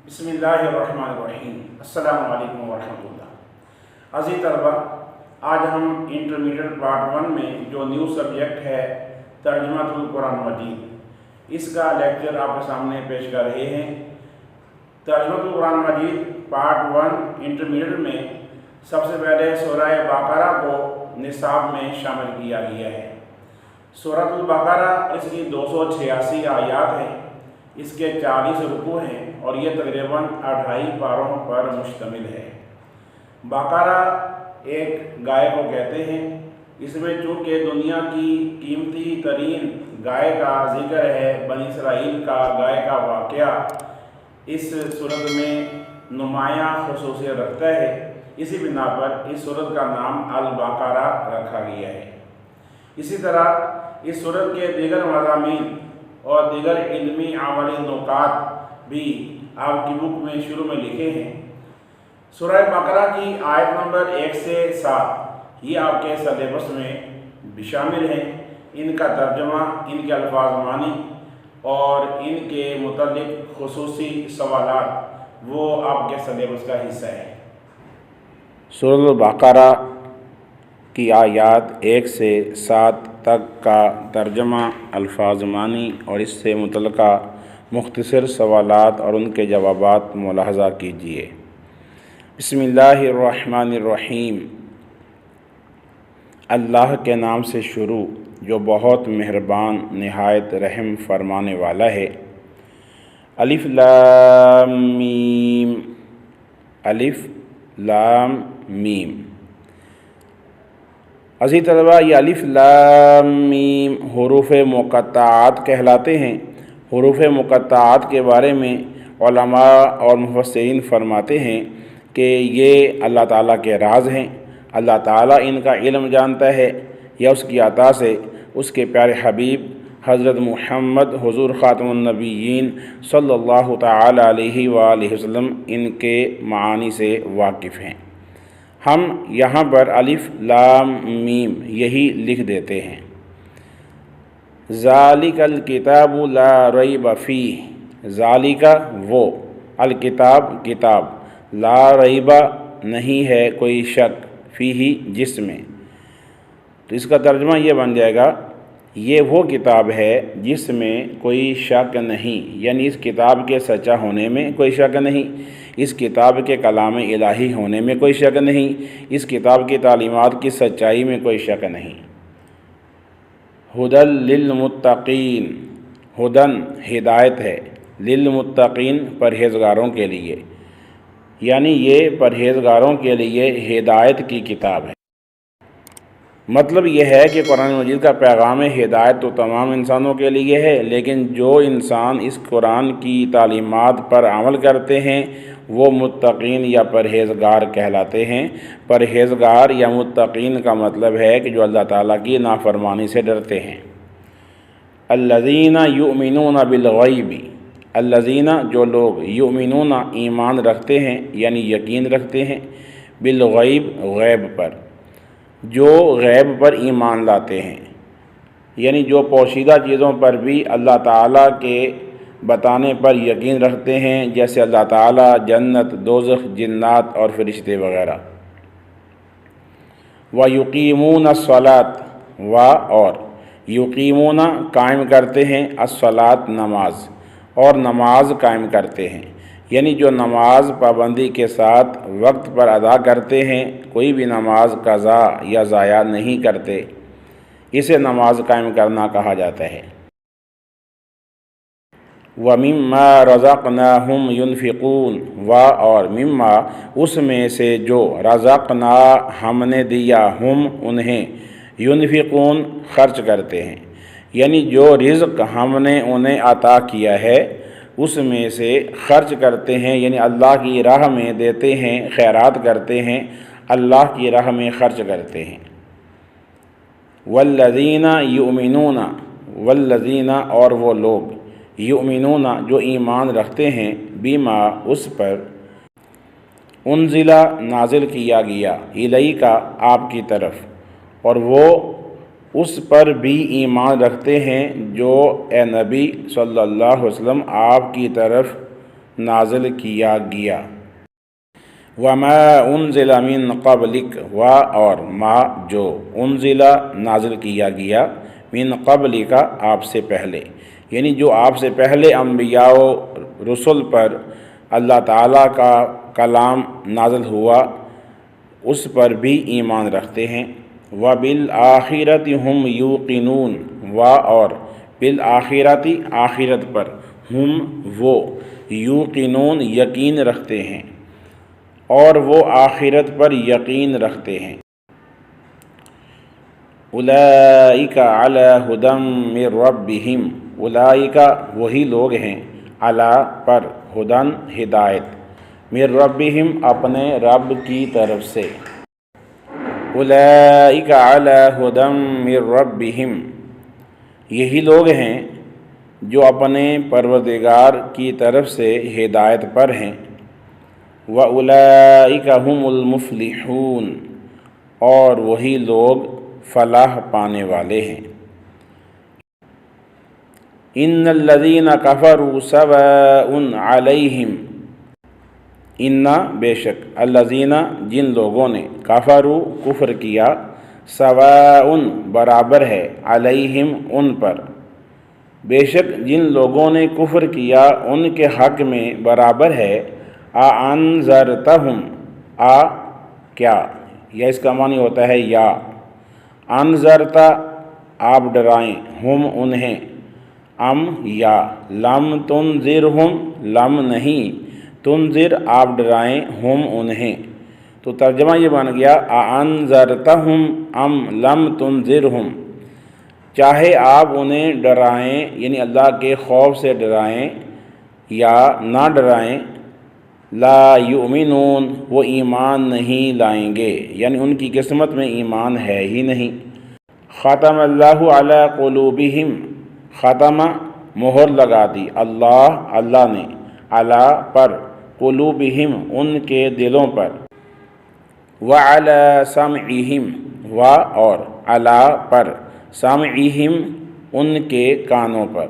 بسم اللہ الرحمن الرحیم۔ السلام علیکم ورحمۃ اللہ۔ عزیز طلبہ، آج ہم انٹرمیڈیٹ پارٹ 1 میں جو نیو سبجیکٹ ہے ترجمہ القرآن مجید، اس کا لیکچر آپ کے سامنے پیش کر رہے ہیں۔ ترجمہ القرآن مجید پارٹ 1 انٹرمیڈیٹ میں سب سے پہلے سورہ بقرہ کو نصاب میں شامل کیا گیا ہے۔ سورۃ البقرہ اس کی 286 آیات ہیں، اس کے 40 رکوع ہیں اور یہ تقریباً 2.5 پاروں پر مشتمل ہے۔ بقرہ ایک گائے کو کہتے ہیں۔ اس میں چونکہ دنیا کی قیمتی ترین گائے کا ذکر ہے، بنی اسرائیل کا گائے کا واقعہ اس سورت میں نمایاں خصوصیت رکھتا ہے، اسی بنا پر اس سورت کا نام البقرہ رکھا گیا ہے۔ اسی طرح اس سورت کے دیگر مضامین اور دیگر علمی عملی نکات بھی آپ کی بک میں شروع میں لکھے ہیں۔ سورہ بقرہ کی آیت نمبر 1 سے 7 یہ آپ کے سلیبس میں بھی شامل ہیں۔ ان کا ترجمہ، ان کے الفاظ معنی اور ان کے متعلق خصوصی سوالات وہ آپ کے سلیبس کا حصہ ہے۔ سورۃ البقرہ کی آیات 1 سے 7 تک کا ترجمہ، الفاظ معنی اور اس سے متعلقہ مختصر سوالات اور ان کے جوابات ملاحظہ کیجیے۔ بسم اللہ الرحمن الرحیم۔ اللہ کے نام سے شروع جو بہت مہربان نہایت رحم فرمانے والا ہے۔ الف لام میم۔ الف لام میم۔ عزیز طلبہ، یہ الف لام میم حروف مقطعات کہلاتے ہیں۔ حروف مقطعات کے بارے میں علماء اور مفسرین فرماتے ہیں کہ یہ اللہ تعالیٰ کے راز ہیں۔ اللہ تعالیٰ ان کا علم جانتا ہے یا اس کی عطا سے اس کے پیارے حبیب حضرت محمد حضور خاتم النبیین صلی اللہ تعالیٰ علیہ وآلہ وسلم ان کے معانی سے واقف ہیں۔ ہم یہاں پر الف لام میم یہی لکھ دیتے ہیں۔ ذالک الکتاب لا ریب فیہ۔ ذالک وہ، الکتاب کتاب، لا ریب نہیں ہے کوئی شک، فیہ جس میں۔ تو اس کا ترجمہ یہ بن جائے گا، یہ وہ کتاب ہے جس میں کوئی شک نہیں، یعنی اس کتاب کے سچا ہونے میں کوئی شک نہیں، اس کتاب کے کلام الہی ہونے میں کوئی شک نہیں، اس کتاب کی تعلیمات کی سچائی میں کوئی شک نہیں۔ ھدی للمتقین، ھدی ہدایت ہے، للمتقین پرہیزگاروں کے لیے، یعنی یہ پرہیزگاروں کے لیے ہدایت کی کتاب ہے۔ مطلب یہ ہے کہ قرآن مجید کا پیغام ہدایت تو تمام انسانوں کے لیے ہے، لیکن جو انسان اس قرآن کی تعلیمات پر عمل کرتے ہیں وہ متقین یا پرہیزگار کہلاتے ہیں۔ پرہیزگار یا متقین کا مطلب ہے کہ جو اللہ تعالیٰ کی نافرمانی سے ڈرتے ہیں۔ الذین یؤمنون بالغیب، الذین جو لوگ، یؤمنون ایمان رکھتے ہیں یعنی یقین رکھتے ہیں، بالغیب غیب پر، جو غیب پر ایمان لاتے ہیں، یعنی جو پوشیدہ چیزوں پر بھی اللہ تعالیٰ کے بتانے پر یقین رکھتے ہیں، جیسے اللہ تعالیٰ، جنت، دوزخ، جنات اور فرشتے وغیرہ۔ وَيُقِيمُونَ الصَّلَاةَ، اور یقیمون قائم کرتے ہیں، الصلاۃ نماز، اور نماز قائم کرتے ہیں، یعنی جو نماز پابندی کے ساتھ وقت پر ادا کرتے ہیں، کوئی بھی نماز قضا یا ضائع نہیں کرتے، اسے نماز قائم کرنا کہا جاتا ہے۔ وَمِمَّا رَزَقْنَاهُمْ يُنْفِقُونَ، اور مما اس میں سے جو رزقنا ہم نے دیا، ہم انہیں، ينفقون خرچ کرتے ہیں، یعنی جو رزق ہم نے انہیں عطا کیا ہے اس میں سے خرچ کرتے ہیں، یعنی اللہ کی راہ میں دیتے ہیں، خیرات کرتے ہیں، اللہ کی راہ میں خرچ کرتے ہیں۔ والذین یؤمنون، والذین اور وہ لوگ، یؤمنون جو ایمان رکھتے ہیں، بما اس پر، انزل نازل کیا گیا، الیک آپ کی طرف، اور وہ اس پر بھی ایمان رکھتے ہیں جو اے نبی صلی اللہ علیہ وسلم آپ کی طرف نازل کیا گیا۔ وما انزل من قبلک، و اور ما جو، انزل نازل کیا گیا، من قبلک آپ سے پہلے، یعنی جو آپ سے پہلے انبیاء و رسل پر اللہ تعالیٰ کا کلام نازل ہوا اس پر بھی ایمان رکھتے ہیں۔ وبالآخرۃ ہم یوقنون، و اور بالآخرۃ آخرت پر، ہم وہ، یوقنون یقین رکھتے ہیں، اور وہ آخرت پر یقین رکھتے ہیں۔ اولئک علی ھدی من ربہم، اولئک وہی لوگ ہیں، علی پر، ھدی ہدایت، من ربہم اپنے رب کی طرف سے، اولئک علی ھدی من ربہم یہی لوگ ہیں جو اپنے پروردگار کی طرف سے ہدایت پر ہیں۔ وَأُولَئِكَ هُمُ الْمُفْلِحُونَ اور وہی لوگ فلاح پانے والے ہیں۔ إِنَّ الَّذِينَ كَفَرُوا سَوَاءٌ عَلَيْهِمْ، ان بے شک، الذین جن لوگوں نے، کفروا کفر کیا، سواء برابر ہے، علیہم ان پر، بے شک جن لوگوں نے کفر کیا ان کے حق میں برابر ہے، انذرتہم، کیا، یا اس کا معنی ہوتا ہے یا، انذرتا آپ ڈرائیں، ہم انہیں، یا لم تنذرہم، لم نہیں، تنذر آپ ڈرائیں، ہم انہیں، تو ترجمہ یہ بن گیا انذرتہم ام لم تنذرہم، چاہے آپ انہیں ڈرائیں یعنی اللہ کے خوف سے ڈرائیں یا نہ ڈرائیں، لا یؤمنون وہ ایمان نہیں لائیں گے، یعنی ان کی قسمت میں ایمان ہے ہی نہیں۔ ختم اللہ علی قلوبہم، ختم مہر لگا دی، اللہ نے، علی پر، قلوبہم ان کے دلوں پر، وعلی سمعہم و اور علی پر، سمعہم ان کے کانوں پر،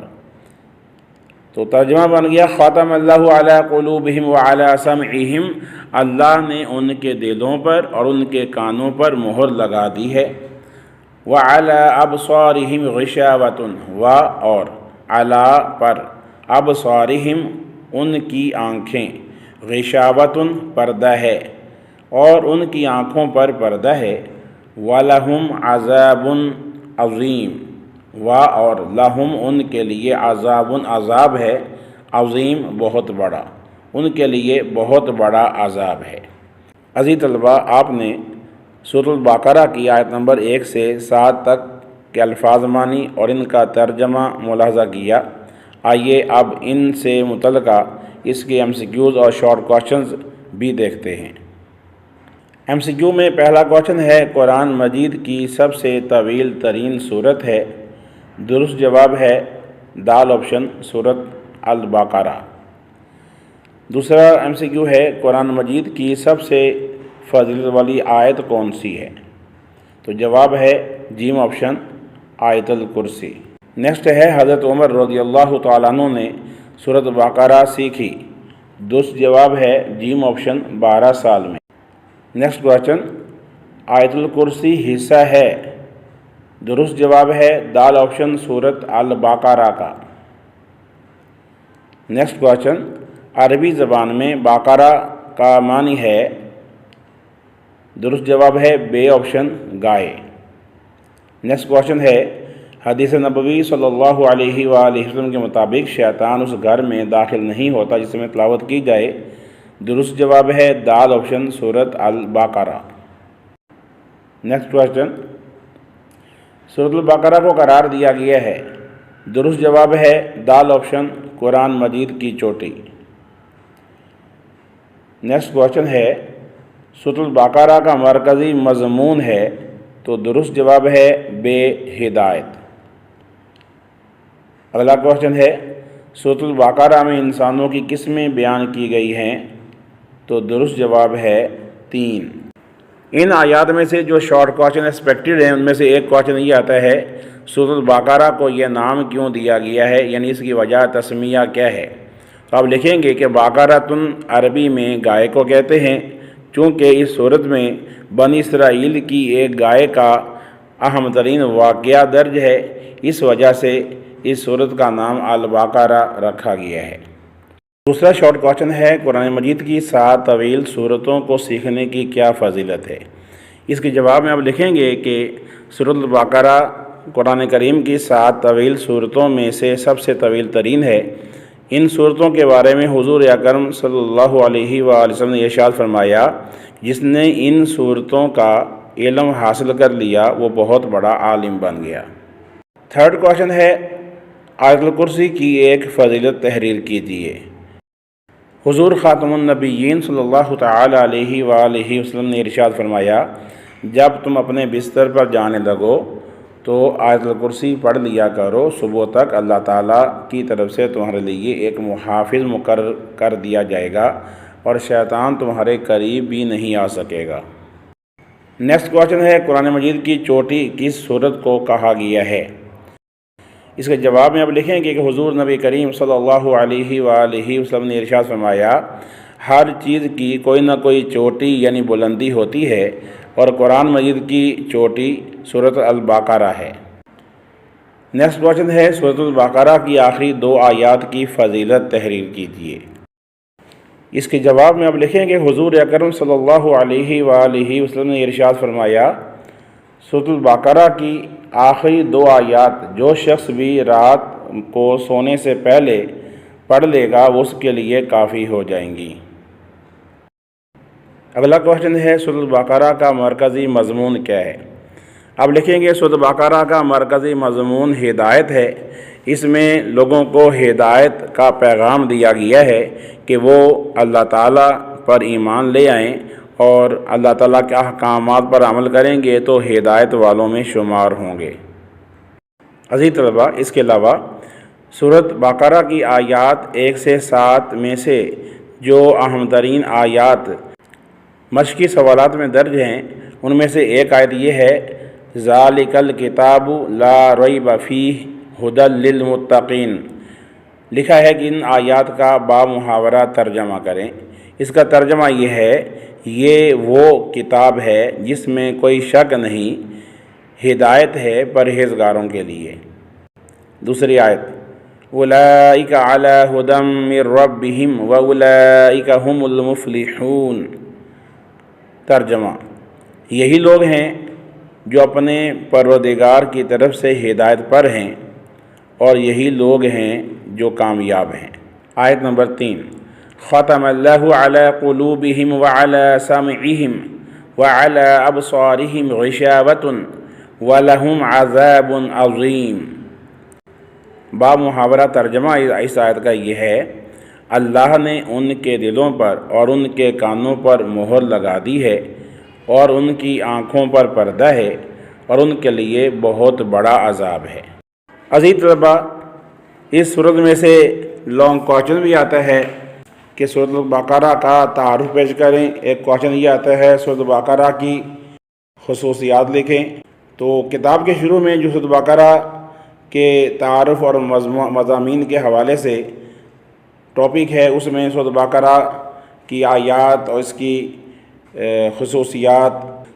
تو ترجمہ بن گیا ختم اللہ علی قلوبہم وعلی سمعہم، اللہ نے ان کے دلوں پر اور ان کے کانوں پر مہر لگا دی ہے۔ وعلی ابصارہم غشاوۃ و اور علی پر، ابصارہم ان کی آنکھیں، غشاوۃ پردہ ہے، اور ان کی آنکھوں پر پردہ ہے۔ وَلَهُمْ عَذَابٌ عظیم و اور لہم ان کے لیے عذاب عذاب ہے، عظیم بہت بڑا، ان کے لیے بہت بڑا عذاب ہے۔ عزیز طلباء، آپ نے سورۃ البقرہ کی آیت نمبر 1 سے 7 تک کے الفاظ مانی اور ان کا ترجمہ ملاحظہ کیا۔ آئیے اب ان سے متعلقہ اس کے MCQs اور شارٹ کوشچنز بھی دیکھتے ہیں۔ MCQ میں پہلا کوشچن ہے، قرآن مجید کی سب سے طویل ترین سورت ہے؟ درست جواب ہے دال آپشن، سورۃ البقرہ۔ دوسرا MCQ ہے، قرآن مجید کی سب سے فضیلت والی آیت کون سی ہے؟ تو جواب ہے جیم آپشن، آیت الکرسی۔ نیکسٹ ہے، حضرت عمر رضی اللہ تعالیٰ عنہ نے سورۃ البقرہ سیکھی؟ درست جواب ہے جیم آپشن، 12 سال میں۔ نیکسٹ کوشچن، آیت الکرسی حصہ ہے؟ درست جواب ہے دال آپشن، سورۃ البقرہ کا۔ نیکسٹ کوشچن، عربی زبان میں بقرہ کا معنی ہے؟ درست جواب ہے بے آپشن، گائے۔ نیکسٹ کوشچن ہے، حدیث نبوی صلی اللہ علیہ وآلہ وسلم کے مطابق شیطان اس گھر میں داخل نہیں ہوتا جس میں تلاوت کی جائے؟ درست جواب ہے دال آپشن، سورۃ البقرہ۔ نیکسٹ کوشچن، سورۃ البقرہ کو قرار دیا گیا ہے؟ درست جواب ہے دال آپشن، قرآن مجید کی چوٹی۔ نیکسٹ کوشچن ہے، سورۃ البقرہ کا مرکزی مضمون ہے؟ تو درست جواب ہے بے ہدایت۔ اگلا کوشچن ہے، سورۃ البقرہ میں انسانوں کی قسمیں بیان کی گئی ہیں؟ تو درست جواب ہے 3۔ ان آیات میں سے جو شارٹ کوشچن ایکسپیکٹڈ ہیں ان میں سے ایک کوشچن یہ آتا ہے، سورۃ البقرہ کو یہ نام کیوں دیا گیا ہے، یعنی اس کی وجہ تسمیہ کیا ہے؟ تو آپ لکھیں گے کہ باقرۃن عربی میں گائے کو کہتے ہیں، چونکہ اس صورت میں بنی اسرائیل کی ایک گائے کا اہم ترین واقعہ درج ہے، اس وجہ سے اس صورت کا نام البقرہ رکھا گیا ہے۔ دوسرا شارٹ کوشچن ہے، قرآن مجید کی 7 طویل صورتوں کو سیکھنے کی کیا فضیلت ہے؟ اس کے جواب میں آپ لکھیں گے کہ سورۃ البقرہ قرآن کریم کی 7 طویل صورتوں میں سے سب سے طویل ترین ہے۔ ان صورتوں کے بارے میں حضور اکرم صلی اللہ علیہ وآلہ وسلم نے ارشاد فرمایا، جس نے ان صورتوں کا علم حاصل کر لیا وہ بہت بڑا عالم بن گیا۔ تھرڈ کوشچن ہے، آیت الکرسی کی ایک فضیلت تحریر کیجیے۔ حضور خاتم النبیین صلی اللہ تعالیٰ علیہ وآلہ وسلم نے ارشاد فرمایا، جب تم اپنے بستر پر جانے لگو تو آیت الکرسی پڑھ لیا کرو، صبح تک اللہ تعالیٰ کی طرف سے تمہارے لیے ایک محافظ مقرر کر دیا جائے گا اور شیطان تمہارے قریب بھی نہیں آ سکے گا۔ نیکسٹ کوشچن ہے، قرآن مجید کی چوٹی کس سورت کو کہا گیا ہے؟ اس کے جواب میں آپ لکھیں گے کہ حضور نبی کریم صلی اللہ علیہ وآلہ وسلم نے ارشاد فرمایا، ہر چیز کی کوئی نہ کوئی چوٹی یعنی بلندی ہوتی ہے، اور قرآن مجید کی چوٹی سورۃ البقرہ ہے۔ نیکسٹ کوشچن ہے، سورۃ البقرہ کی آخری 2 آیات کی فضیلت تحریر کیجیے۔ اس کے جواب میں آپ لکھیں گے حضور اکرم صلی اللہ علیہ وآلہ وسلم نے ارشاد فرمایا، سورۃ البقرہ کی آخری 2 آیات جو شخص بھی رات کو سونے سے پہلے پڑھ لے گا وہ اس کے لیے کافی ہو جائیں گی۔ اگلا کوشچن ہے، سورۃ البقرہ کا مرکزی مضمون کیا ہے؟ اب لکھیں گے سورۃ البقرہ کا مرکزی مضمون ہدایت ہے۔ اس میں لوگوں کو ہدایت کا پیغام دیا گیا ہے کہ وہ اللہ تعالیٰ پر ایمان لے آئیں اور اللہ تعالیٰ کے احکامات پر عمل کریں گے تو ہدایت والوں میں شمار ہوں گے۔ عزیز طلباء، اس کے علاوہ سورۃ بقرہ کی آیات 1 سے 7 میں سے جو اہم ترین آیات مشقی سوالات میں درج ہیں، ان میں سے ایک آیت یہ ہے، ذالک الکتاب لا ریب فیہ ھدی للمتقین۔ لکھا ہے کہ ان آیات کا با محاورہ ترجمہ کریں۔ اس کا ترجمہ یہ ہے، یہ وہ کتاب ہے جس میں کوئی شک نہیں، ہدایت ہے پرہیزگاروں کے لیے۔ دوسری آیت، اولئک علی ھدی من ربہم واولئک ھم المفلحون۔ ترجمہ، یہی لوگ ہیں جو اپنے پروردگار کی طرف سے ہدایت پر ہیں اور یہی لوگ ہیں جو کامیاب ہیں۔ آیت نمبر 3، ختم اللہ علی قلوبہم وعلی سمعہم وعلی ابصارہم غشاوۃ ولہم عذاب عظیم۔ با محاورہ ترجمہ اس آیت کا یہ ہے، اللہ نے ان کے دلوں پر اور ان کے کانوں پر مہر لگا دی ہے اور ان کی آنکھوں پر پردہ ہے اور ان کے لیے بہت بڑا عذاب ہے۔ عزیز طلباء، اس صورت میں سے لانگ کوشچن بھی آتا ہے کہ سورۃ البقرہ کا تعارف پیش کریں۔ ایک کوشچن یہ آتا ہے، سورۃ البقرہ کی خصوصیات لکھیں۔ تو کتاب کے شروع میں جو سورۃ البقرہ کے تعارف اور مضامین کے حوالے سے ٹاپک ہے، اس میں سورۃ البقرہ کی آیات اور اس کی خصوصیات،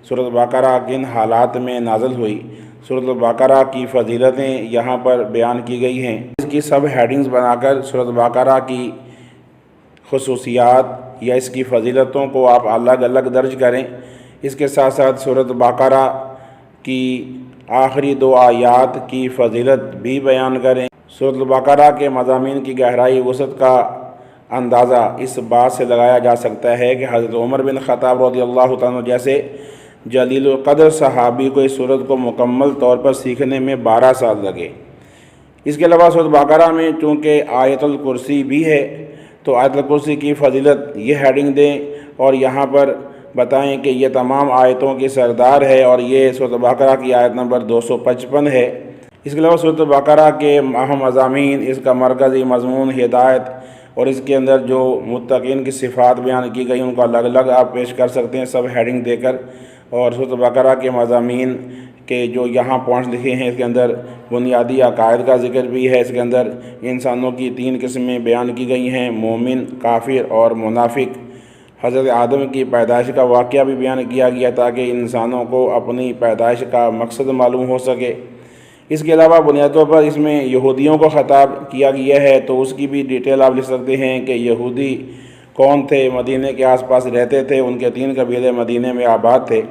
سورۃ البقرہ کن حالات میں نازل ہوئی، سورۃ البقرہ کی فضیلتیں یہاں پر بیان کی گئی ہیں۔ اس کی سب ہیڈنگز بنا کر سورۃ البقرہ کی خصوصیات یا اس کی فضیلتوں کو آپ الگ الگ درج کریں۔ اس کے ساتھ ساتھ سورۃ البقرہ کی آخری 2 آیات کی فضیلت بھی بیان کریں۔ سورۃ البقرہ کے مضامین کی گہرائی وسعت کا اندازہ اس بات سے لگایا جا سکتا ہے کہ حضرت عمر بن خطاب رضی اللہ تعالیٰ جیسے جلیل القدر صحابی کو اس سورت کو مکمل طور پر سیکھنے میں 12 سال لگے۔ اس کے علاوہ سورۃ بقرہ میں چونکہ آیت الکرسی بھی ہے تو آیت الکرسی کی فضیلت یہ ہیڈنگ دیں اور یہاں پر بتائیں کہ یہ تمام آیتوں کی سردار ہے اور یہ سورۃ بقرہ کی آیت نمبر 255 ہے۔ اس کے علاوہ سورۃ بقرہ کے اہم مضامین، اس کا مرکزی مضمون ہدایت اور اس کے اندر جو متقین کی صفات بیان کی گئی ان کو الگ الگ آپ پیش کر سکتے ہیں سب ہیڈنگ دے کر۔ اور سورۃ بقرہ کے مضامین کے جو یہاں پوائنٹس لکھے ہیں اس کے اندر بنیادی عقائد کا ذکر بھی ہے۔ اس کے اندر انسانوں کی 3 قسمیں بیان کی گئی ہیں، مومن، کافر اور منافق۔ حضرت آدم کی پیدائش کا واقعہ بھی بیان کیا گیا تاکہ انسانوں کو اپنی پیدائش کا مقصد معلوم ہو سکے۔ اس کے علاوہ بنیادی طور پر اس میں یہودیوں کو خطاب کیا گیا ہے، تو اس کی بھی ڈیٹیل آپ لکھ سکتے ہیں کہ یہودی کون تھے، مدینہ کے آس پاس رہتے تھے، ان کے 3 قبیلے مدینہ میں آباد تھے۔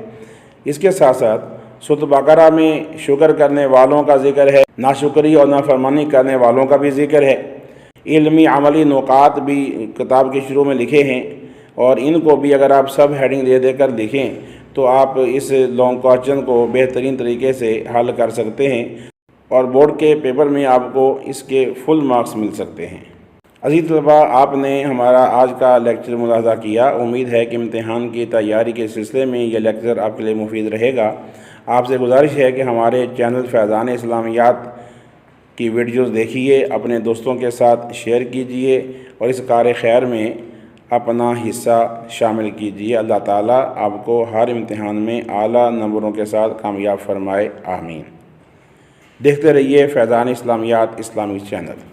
اس کے ساتھ ساتھ سورۃ بقرہ میں شکر کرنے والوں کا ذکر ہے، ناشکری اور نافرمانی کرنے والوں کا بھی ذکر ہے۔ علمی عملی نکات بھی کتاب کے شروع میں لکھے ہیں، اور ان کو بھی اگر آپ سب ہیڈنگ دے کر لکھیں تو آپ اس لانگ کوسچن کو بہترین طریقے سے حل کر سکتے ہیں، اور بورڈ کے پیپر میں آپ کو اس کے فل مارکس مل سکتے ہیں۔ عزیز طلباء، آپ نے ہمارا آج کا لیکچر ملاحظہ کیا۔ امید ہے کہ امتحان کی تیاری کے سلسلے میں یہ لیکچر آپ کے لیے مفید رہے گا۔ آپ سے گزارش ہے کہ ہمارے چینل فیضان اسلامیات کی ویڈیوز دیکھیے، اپنے دوستوں کے ساتھ شیئر کیجئے اور اس کار خیر میں اپنا حصہ شامل کیجئے۔ اللہ تعالیٰ آپ کو ہر امتحان میں اعلیٰ نمبروں کے ساتھ کامیاب فرمائے، آمین۔ دیکھتے رہیے فیضان اسلامیات اسلامی چینل۔